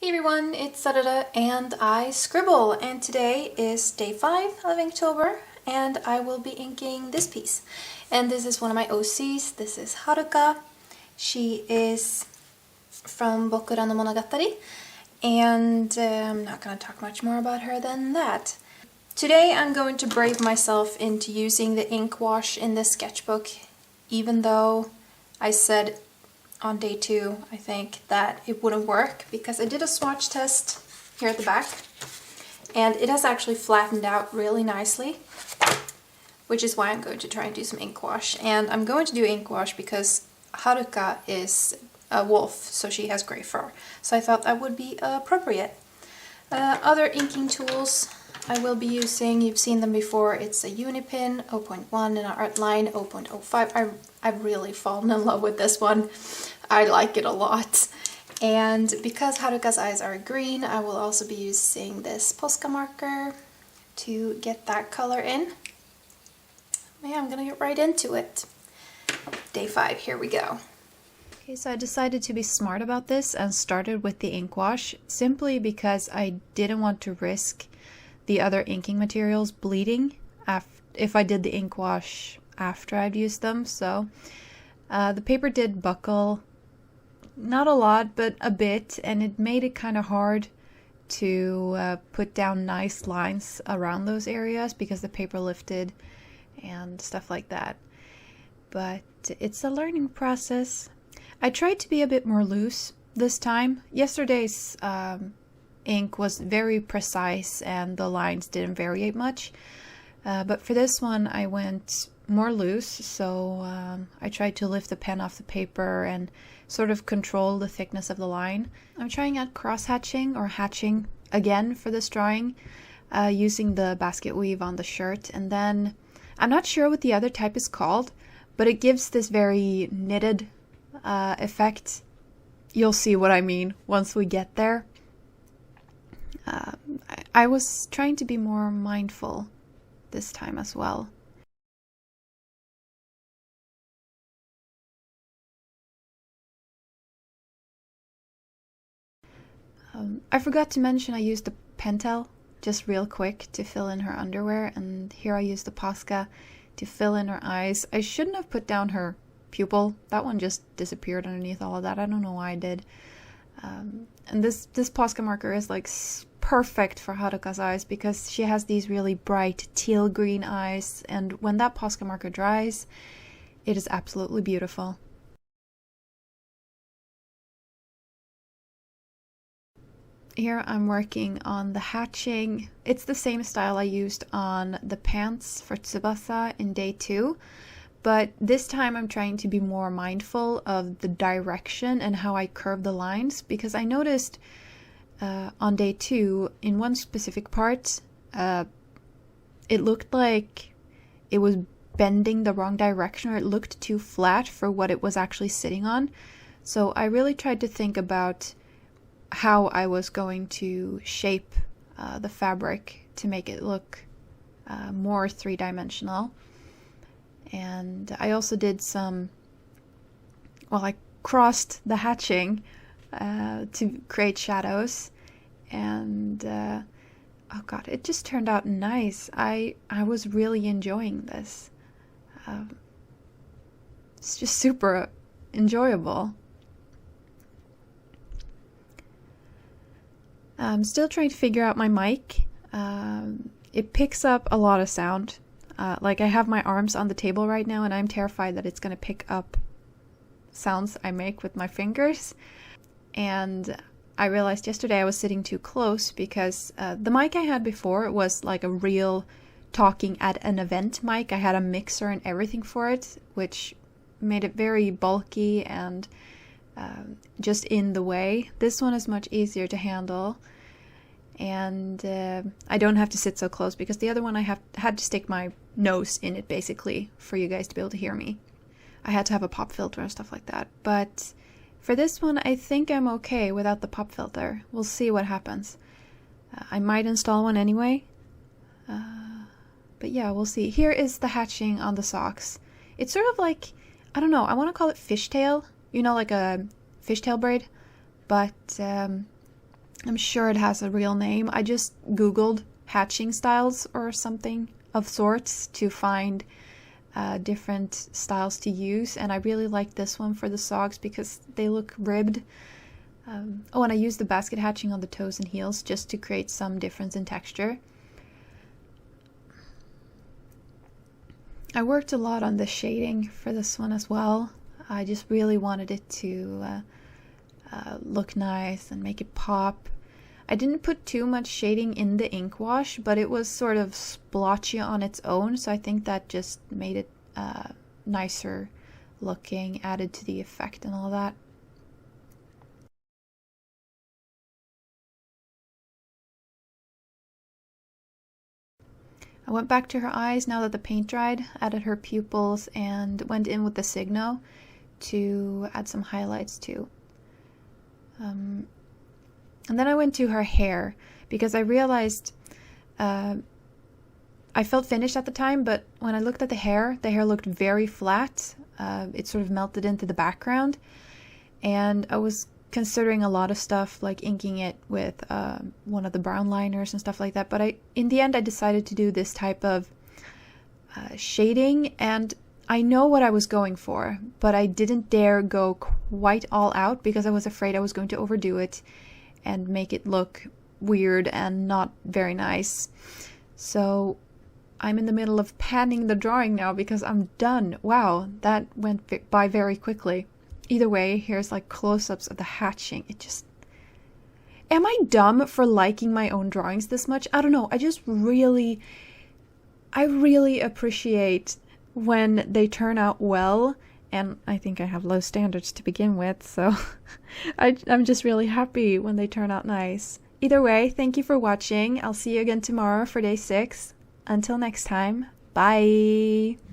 Hey everyone, it's Sarada and I scribble, and today is day 5 of Inktober and I will be inking this piece. And this is one of my OCs. This is Haruka. She is from Boku no Monogatari, and I'm not going to talk much more about her than that. Today I'm going to brave myself into using the Inkwash in this sketchbook, even though I said on day 2, I think, that it wouldn't work, because I did a swatch test here at the back and it has actually flattened out really nicely, which is why I'm going to try and do some Inkwash. And I'm going to do Inkwash because Haruka is a wolf, so she has gray fur, so I thought that would be appropriate. Other inking tools I will be using, you've seen them before. It's a Unipin 0.1 and an Artline 0.05. I've really fallen in love with this one. I like it a lot. And because Haruka's eyes are green, I will also be using this Posca Marker to get that color in. Yeah, I'm gonna get right into it. Day 5, here we go. Okay, so I decided to be smart about this and started with the Inkwash simply because I didn't want to risk the other inking materials bleeding if I did the Inkwash after I'd used them. So the paper did buckle, not a lot, but a bit, and it made it kind of hard to put down nice lines around those areas because the paper lifted and stuff like that. But it's a learning process. I tried to be a bit more loose this time. Yesterday's ink was very precise and the lines didn't vary much, but for this one I went more loose, so I tried to lift the pen off the paper and sort of control the thickness of the line. I'm trying out cross-hatching or hatching again for this drawing, using the basket weave on the shirt, and then I'm not sure what the other type is called, but it gives this very knitted effect. You'll see what I mean once we get there. I was trying to be more mindful this time as well. I forgot to mention I used the Pentel just real quick to fill in her underwear, and here I used the Posca to fill in her eyes. I shouldn't have put down her pupil. That one just disappeared underneath all of that. I don't know why I did. And this Posca marker is like perfect for Haruka's eyes because she has these really bright teal green eyes, and when that Posca marker dries, it is absolutely beautiful. Here I'm working on the hatching. It's the same style I used on the pants for Tsubasa in day 2, but this time I'm trying to be more mindful of the direction and how I curve the lines, because I noticed on day 2, in one specific part, it looked like it was bending the wrong direction, or it looked too flat for what it was actually sitting on. So I really tried to think about how I was going to shape the fabric to make it look more three-dimensional. And I also did some, well, I crossed the hatching to create shadows, and oh god, it just turned out nice. I was really enjoying this. It's just super enjoyable. I'm still trying to figure out my mic. It picks up a lot of sound. Like I have my arms on the table right now and I'm terrified that it's going to pick up sounds I make with my fingers. And I realized yesterday I was sitting too close because the mic I had before was like a real talking at an event mic. I had a mixer and everything for it, which made it very bulky and just in the way. This one is much easier to handle, and I don't have to sit so close because the other one I had to stick my nose in it basically for you guys to be able to hear me. I had to have a pop filter and stuff like that, but for this one I think I'm okay without the pop filter. We'll see what happens. I might install one anyway, but yeah, we'll see. Here is the hatching on the socks. It's sort of like, I don't know, I want to call it fishtail, you know, like a fishtail braid, but I'm sure it has a real name. I just Googled hatching styles or something of sorts to find different styles to use, and I really like this one for the socks because they look ribbed. Oh, and I used the basket hatching on the toes and heels just to create some difference in texture. I worked a lot on the shading for this one as well. I just really wanted it to look nice and make it pop. I didn't put too much shading in the Inkwash, but it was sort of splotchy on its own, so I think that just made it nicer looking, added to the effect and all that. I went back to her eyes now that the paint dried, added her pupils, and went in with the Signo to add some highlights too. And then I went to her hair because I realized I felt finished at the time, but when I looked at the hair looked very flat. It sort of melted into the background, and I was considering a lot of stuff like inking it with one of the brown liners and stuff like that, but in the end I decided to do this type of shading, and I know what I was going for, but I didn't dare go quite all out because I was afraid I was going to overdo it and make it look weird and not very nice. So I'm in the middle of panning the drawing now because I'm done. Wow, that went by very quickly. Either way, here's like close-ups of the hatching. It just... Am I dumb for liking my own drawings this much? I don't know. I really appreciate when they turn out well, and I think I have low standards to begin with, so I'm just really happy when they turn out nice. Either way, thank you for watching. I'll see you again tomorrow for day 6. Until next time, bye!